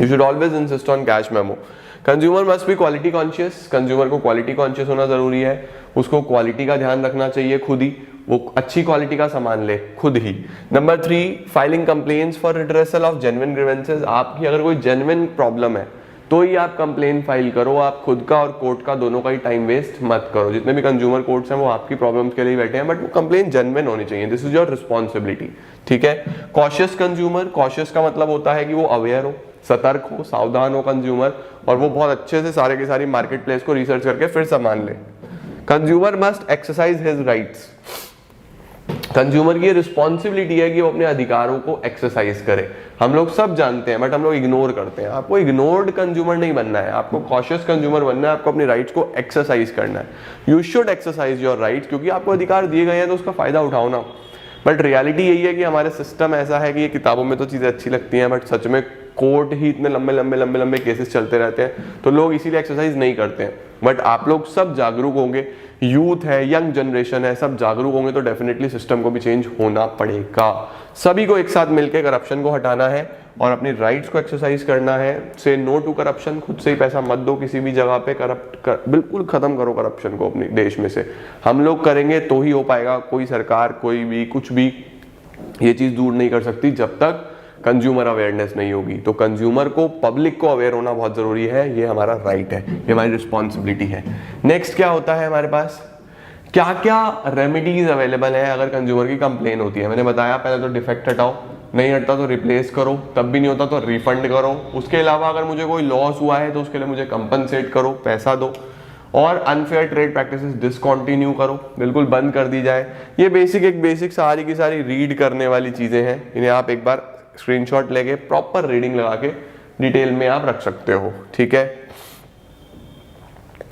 you should always insist on cash memo. Consumer must be quality conscious, consumer को क्वालिटी कॉन्शियस होना जरूरी है, उसको क्वालिटी का ध्यान रखना चाहिए खुद ही, वो अच्छी क्वालिटी का सामान ले खुद ही। Number 3, filing complaints for redressal of genuine grievances. आपकी अगर कोई जेन्युइन प्रॉब्लम है तो ही आप कंप्लेन फाइल करो, आप खुद का और कोर्ट का दोनों का ही टाइम वेस्ट मत करो। जितने भी कंज्यूमर कोर्ट्स हैं वो आपकी प्रॉब्लम्स के लिए बैठे हैं, बट वो कंप्लेन जेन्युइन होनी चाहिए, दिस इज योर रिस्पॉन्सिबिलिटी, ठीक है। कॉशियस कंज्यूमर, कॉशियस का मतलब होता है कि वो अवेयर हो, सतर्क हो, सावधान हो कंज्यूमर, और वो बहुत अच्छे से सारे की सारी मार्केट प्लेस को रिसर्च करके फिर सामान ले। Consumer must exercise his rights. Consumer की रिस्पॉन्सिबिलिटी है कि वो अपने अधिकारों को एक्सरसाइज करे। हम लोग सब जानते हैं बट हम लोग इग्नोर करते हैं। आपको इग्नोर्ड कंज्यूमर नहीं बनना है, आपको कॉशियस कंज्यूमर बनना है, आपको अपने राइट्स को एक्सरसाइज करना है। You should exercise your rights, क्योंकि आपको अधिकार दिए गए हैं तो उसका फायदा उठाओ ना। बट रियलिटी यही है कि हमारे सिस्टम ऐसा है कि ये किताबों में तो चीजें अच्छी लगती हैं बट सच में कोर्ट ही इतने लंबे लंबे लंबे लंबे केसेस चलते रहते हैं, तो लोग इसीलिए एक्सरसाइज नहीं करते हैं। बट आप लोग सब जागरूक होंगे, यूथ है, यंग जनरेशन है, सब जागरूक होंगे तो डेफिनेटली सिस्टम को भी चेंज होना पड़ेगा। सभी को एक साथ मिलकर करप्शन को हटाना है और अपनी राइट्स को एक्सरसाइज करना है। से नो टू करप्शन, खुद से ही पैसा मत दो किसी भी जगह पे, बिल्कुल खत्म करो करप्शन को अपने देश में से। हम लोग करेंगे तो ही हो पाएगा। कोई सरकार, कोई भी, कुछ भी ये चीज दूर नहीं कर सकती जब तक कंज्यूमर अवेयरनेस नहीं होगी। तो कंज्यूमर को, पब्लिक को अवेयर होना बहुत जरूरी है, ये हमारा राइट है, ये हमारी रिस्पॉन्सिबिलिटी है। नेक्स्ट क्या होता है हमारे पास, क्या क्या रेमेडीज अवेलेबल है अगर कंज्यूमर की कंप्लेन होती है। मैंने बताया पहले तो डिफेक्ट हटाओ, नहीं हटता तो रिप्लेस करो, तब भी नहीं होता तो रिफंड करो। उसके अलावा अगर मुझे कोई लॉस हुआ है तो उसके लिए मुझे कंपनसेट करो, पैसा दो। और अनफेयर ट्रेड प्रैक्टिसेस डिसकंटिन्यू करो, बिल्कुल बंद कर दी जाए। ये बेसिक सारी की सारी रीड करने वाली चीजें हैं, इन्हें आप एक बार स्क्रीनशॉट लेके प्रॉपर रीडिंग लगा के डिटेल में आप रख सकते हो, ठीक है।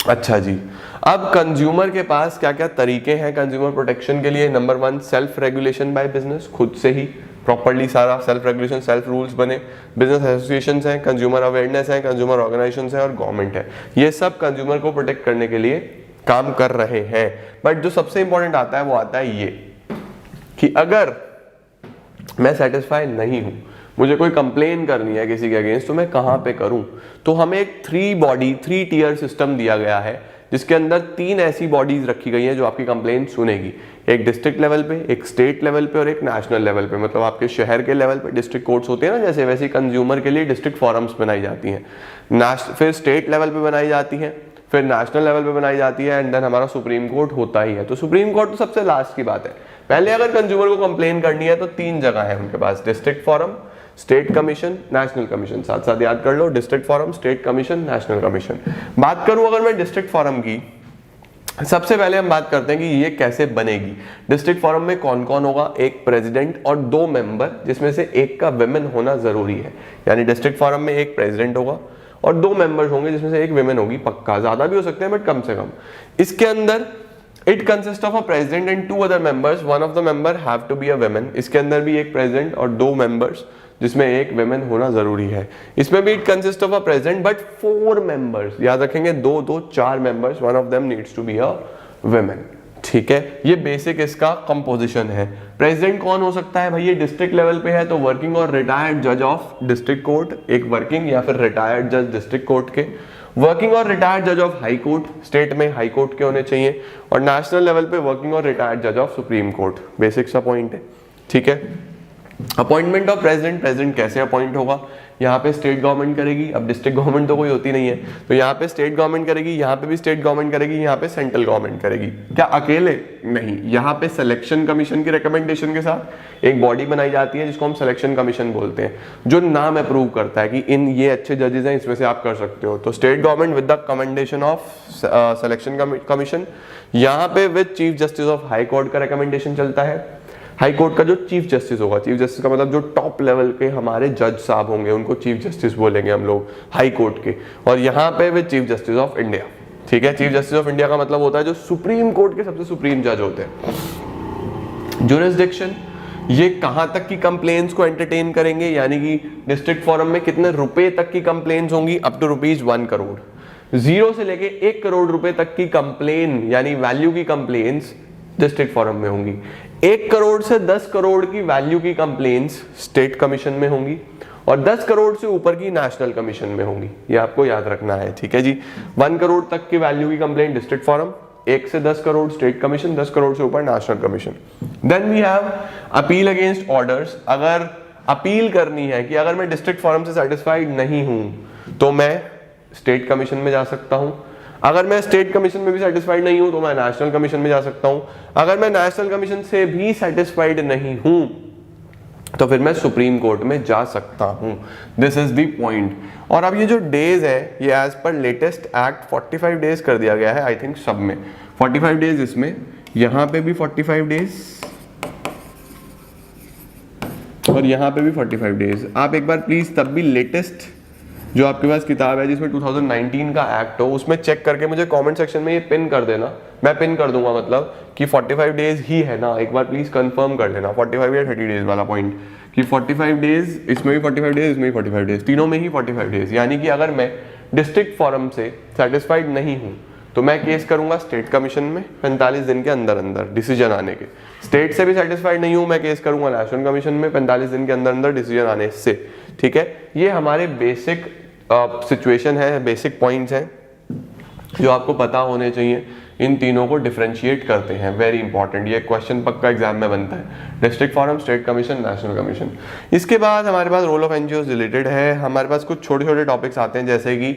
अच्छा जी, अब कंज्यूमर के पास क्या क्या तरीके हैं कंज्यूमर प्रोटेक्शन के लिए। Number 1, self regulation by business, खुद से ही प्रॉपर्ली सारा सेल्फ रेगुलेशन, सेल्फ रूल्स बने। बिजनेस एसोसिएशंस हैं, कंज्यूमर अवेयरनेस है, कंज्यूमर ऑर्गेनाइजेशंस है और गवर्नमेंट है, ये सब कंज्यूमर को प्रोटेक्ट करने के लिए काम कर रहे हैं। बट जो सबसे इंपॉर्टेंट आता है वो आता है ये कि अगर मैं सेटिस्फाई नहीं हूं, मुझे कोई कंप्लेन करनी है किसी के अगेंस्ट, तो मैं कहां पे करूं। तो हमें एक 3 टियर सिस्टम दिया गया है जिसके अंदर 3 ऐसी बॉडीज रखी गई हैं जो आपकी कंप्लेन सुनेगी। एक डिस्ट्रिक्ट लेवल पे, एक स्टेट लेवल पे और एक नेशनल लेवल पे। मतलब आपके शहर के लेवल पे डिस्ट्रिक्ट कोर्ट्स होते हैं ना, जैसे वैसे कंज्यूमर के लिए डिस्ट्रिक्ट फोरम्स बनाई जाती हैं। फिर स्टेट लेवल पे बनाई जाती हैं, फिर नेशनल लेवल पे बनाई जाती है, एंड देन हमारा सुप्रीम कोर्ट होता ही है। तो सुप्रीम कोर्ट तो सबसे लास्ट की बात है। पहले अगर कंज्यूमर को कंप्लेन करनी है तो 3 जगह है उनके पास, district forum, state commission, national commission. साथ साथ याद कर लो, district forum, state commission, national commission. बात करूं अगर मैं डिस्ट्रिक्ट फोरम की, सबसे पहले हम बात करते हैं कि ये कैसे बनेगी। डिस्ट्रिक्ट फोरम में कौन कौन होगा, एक प्रेसिडेंट और 2 मेंबर, जिसमें से एक का विमेन होना जरूरी है। यानी डिस्ट्रिक्ट फोरम में एक प्रेसिडेंट होगा और 2 मेंबर्स होंगे जिसमें से एक विमेन होगी, पक्का, ज्यादा भी हो सकते हैं बट कम से कम। इसके अंदर it consist of a president and 2 other members, one of the member have to be a women. इसके अंदर भी एक प्रेसिडेंट और 2 मेंबर्स जिसमें एक विमेन होना जरूरी है। इसमें भी it consist of a president but 4 members, याद रखेंगे 4 members, one of them needs to be a women, ठीक है। ये बेसिक इसका कंपोजिशन है। प्रेसिडेंट कौन हो सकता है भाई, ये डिस्ट्रिक्ट लेवल पे है तो वर्किंग और रिटायर्ड जज ऑफ डिस्ट्रिक्ट कोर्ट, एक वर्किंग या फिर रिटायर्ड जज डिस्ट्रिक्ट कोर्ट के। वर्किंग और रिटायर्ड जज ऑफ हाई कोर्ट, स्टेट में हाई कोर्ट के होने चाहिए। और नेशनल लेवल पे वर्किंग और रिटायर्ड जज ऑफ सुप्रीम कोर्ट, बेसिक सा पॉइंट है, ठीक है। अपॉइंटमेंट ऑफ प्रेसिडेंट, प्रेसिडेंट कैसे अपॉइंट होगा, यहाँ पे स्टेट गवर्नमेंट करेगी। अब डिस्ट्रिक्ट गवर्नमेंट तो कोई होती नहीं है, तो यहाँ पे स्टेट गवर्नमेंट करेगी, यहाँ पे भी स्टेट गवर्नमेंट करेगी, यहाँ पे सेंट्रल गवर्नमेंट करेगी। क्या अकेले? नहीं, यहाँ पे सिलेक्शन कमीशन की रिकमेंडेशन के साथ एक बॉडी बनाई जाती है जिसको हम सिलेक्शन कमीशन बोलते हैं, जो नाम अप्रूव करता है कि इन ये अच्छे जजेस हैं, इसमें से आप कर सकते हो। तो state government with the commendation of selection commission, यहाँ पे with chief justice of high court का रिकमेंडेशन चलता है। हाई कोर्ट का जो चीफ जस्टिस होगा, चीफ जस्टिस का मतलब जो टॉप लेवल के हमारे जज साहब होंगे उनको चीफ जस्टिस बोलेंगे हम लोग हाई कोर्ट के। और यहाँ पे with chief justice of India, ठीक है। चीफ जस्टिस ऑफ इंडिया का मतलब होता है जो सुप्रीम कोर्ट के सबसे सुप्रीम जज होते हैं। जुरिस्डिक्शन, ये कहां तक की कंप्लेंट्स को एंटरटेन करेंगे, यानी कि डिस्ट्रिक्ट फोरम में कितने रुपए तक की कंप्लेंट्स होंगी, अप टू ₹1 करोड़। 0 से लेके 1 करोड़ रुपए तक की कंप्लेन यानी वैल्यू की कंप्लेंट्स डिस्ट्रिक्ट फोरम में होंगी। 1 करोड़ से 10 करोड़ की वैल्यू की कंप्लेंट्स स्टेट कमीशन में होंगी और 10 करोड़ से ऊपर की नेशनल कमीशन में होंगी। ये आपको याद रखना है, ठीक है जी। 1 करोड़ तक की वैल्यू की कंप्लेंट डिस्ट्रिक्ट फोरम, 1 से 10 करोड़ स्टेट कमीशन, 10 करोड़ से ऊपर national commission. Then we have appeal against orders. अगर अपील करनी है कि अगर मैं डिस्ट्रिक्ट फोरम से सेटिस्फाइड नहीं हूं तो मैं स्टेट कमीशन में जा सकता हूं। अगर मैं स्टेट कमीशन में भी सेटिस्फाइड नहीं हूं तो मैं नेशनल कमीशन में जा सकता हूं। अगर मैं नेशनल कमीशन से भी सेटिस्फाइड नहीं हूं तो फिर मैं सुप्रीम कोर्ट में जा सकता हूँ। This is the point. और अब ये जो डेज है ये as per latest act 45 days कर दिया गया है आई थिंक सब में, 45 डेज इसमें, यहाँ पे भी 45 डेज और यहाँ पे भी 45 डेज। आप एक बार प्लीज तब भी लेटेस्ट जो आपके पास किताब है जिसमें 2019 का एक्ट हो उसमें चेक करके मुझे कमेंट सेक्शन में ये पिन कर देना, मैं पिन कर दूंगा मतलब कि 45 डेज ही है ना, एक बार प्लीज कंफर्म कर लेना 45 या 30 डेज वाला पॉइंट कि 45 डेज, इसमें भी 45 डेज, इसमें भी 45 डेज, तीनों में ही 45 डेज। यानी कि अगर मैं डिस्ट्रिक्ट फोरम से सेटिस्फाइड नहीं हूँ तो मैं केस करूंगा स्टेट कमीशन में 45 दिन के अंदर अंदर डिसीजन आने के। स्टेट से भी सेटिस्फाइड नहीं हूं मैं केस करूंगा नेशनल कमीशन में 45 दिन के अंदर अंदर डिसीजन आने से। ठीक है, ये हमारे बेसिक सिचुएशन है, बेसिक पॉइंट्स हैं जो आपको पता होने चाहिए। इन तीनों को डिफरेंशिएट करते हैं, वेरी इंपॉर्टेंट, ये क्वेश्चन पक्का एग्जाम में बनता है। District forum, state commission, national commission. इसके बाद हमारे पास रोल ऑफ एनजीओ रिलेटेड है। हमारे पास कुछ छोटे छोटे टॉपिक्स आते हैं जैसे कि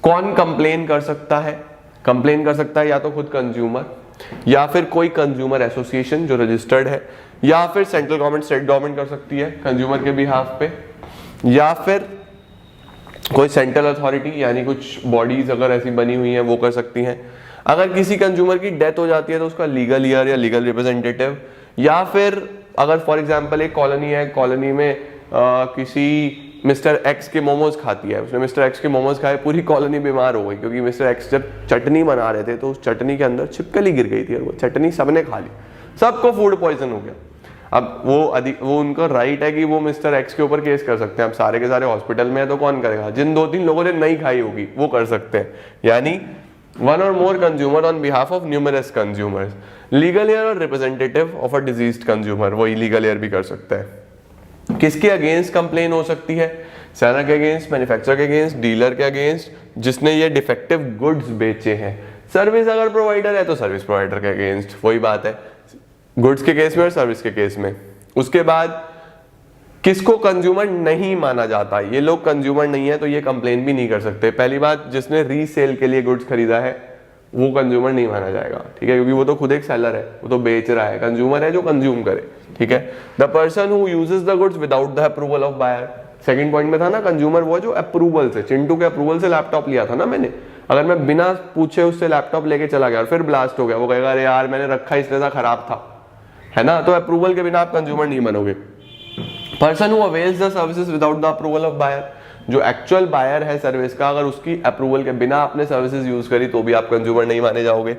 कौन कंप्लेन कर सकता है। कंप्लेन कर सकता है या तो खुद कंज्यूमर या फिर कोई कंज्यूमर एसोसिएशन जो रजिस्टर्ड है, या फिर सेंट्रल गवर्नमेंट, स्टेट गवर्नमेंट कर सकती है कंज्यूमर के बिहाफ पे, या फिर कोई सेंट्रल अथॉरिटी यानी कुछ बॉडीज अगर ऐसी बनी हुई हैं वो कर सकती हैं। अगर किसी कंज्यूमर की डेथ हो जाती है तो उसका लीगल ईयर या लीगल रिप्रेजेंटेटिव, या फिर अगर फॉर एग्जांपल एक कॉलोनी है, कॉलोनी में किसी मिस्टर एक्स के मोमोज खाती है, उसने मिस्टर एक्स के मोमोज खाए, पूरी कॉलोनी बीमार हो गई क्योंकि मिस्टर एक्स जब चटनी बना रहे थे तो उस चटनी के अंदर छिपकली गिर गई थी और वो चटनी सबने खा ली, सबको फूड पॉइजन हो गया। अब वो उनका राइट है कि वो मिस्टर एक्स के ऊपर केस कर सकते हैं। अब सारे के सारे हॉस्पिटल में है तो कौन करेगा? जिन 2-3 लोगों ने नहीं खाई होगी वो कर सकते हैं। यानी one or more consumer on behalf of numerous consumers, legal heir or representative of a deceased consumer, वो इलीगल ईयर भी कर सकता है। किसके अगेंस्ट कंप्लेन हो सकती है? सेलर के अगेंस्ट, मैन्युफैक्चरर के अगेंस्ट, डीलर के अगेंस्ट जिसने ये डिफेक्टिव गुड्स बेचे हैं। सर्विस अगर प्रोवाइडर है तो सर्विस प्रोवाइडर के अगेंस्ट, वही बात है गुड्स के केस में और सर्विस के केस में। उसके बाद किसको कंज्यूमर नहीं माना जाता? ये लोग कंज्यूमर नहीं है तो ये कंप्लेन भी नहीं कर सकते। पहली बात, जिसने रीसेल के लिए गुड्स खरीदा है वो कंज्यूमर नहीं माना जाएगा, ठीक है, क्योंकि वो तो खुद एक सेलर है, वो तो बेच रहा है। कंज्यूमर है जो कंज्यूम करे, ठीक है। The person who uses the goods without the approval of buyer, second point में था ना, कंज्यूमर वो जो अप्रूवल से, चिंटू के अप्रूवल से लैपटॉप लिया था ना मैंने, अगर मैं बिना पूछे उससे लैपटॉप लेके चला गया और फिर ब्लास्ट हो गया, वो कहेगा अरे यार मैंने रखा इसलिए था, खराब था, है ना, तो अप्रूवल के बिना आप कंज्यूमर नहीं बनोगे। Person who avails the services without the approval of buyer, जो एक्चुअल बायर है सर्विस का, अगर उसकी अप्रूवल के बिना आपने सर्विसेज यूज करी तो भी आप कंज्यूमर नहीं माने जाओगे।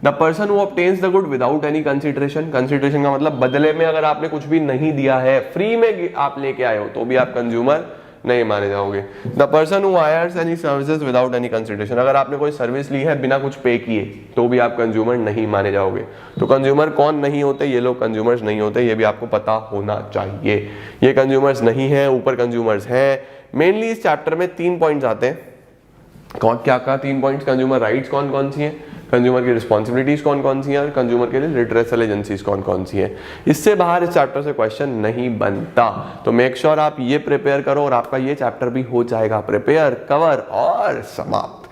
The person who obtains the good without any consideration, consideration का मतलब बदले में अगर आपने कुछ भी नहीं दिया है, फ्री में आप लेके आए हो तो भी आप कंज्यूमर नहीं माने जाओगे। The person who hires any services without any consideration, अगर आपने कोई सर्विस ली है बिना कुछ पे किए तो भी आप कंज्यूमर नहीं माने जाओगे। तो कंज्यूमर कौन नहीं होते? ये लोग कंज्यूमर्स नहीं होते, ये भी आपको पता होना चाहिए। ये कंज्यूमर्स नहीं है, ऊपर कंज्यूमर्स हैं। मेनली इस चैप्टर में 3 पॉइंट्स आते हैं। कौन क्या कहा? 3 पॉइंट्स। कंज्यूमर राइट्स कौन कौन सी हैं, कंज्यूमर की रिस्पॉन्सिबिलिटीज कौन कौन सी हैं, और कंज्यूमर के लिए रिड्रेसल एजेंसीज कौन कौन सी हैं। इससे बाहर इस चैप्टर से क्वेश्चन नहीं बनता। तो मेक श्योर आप ये प्रिपेयर करो और आपका ये चैप्टर भी हो जाएगा प्रिपेयर, कवर और समाप्त।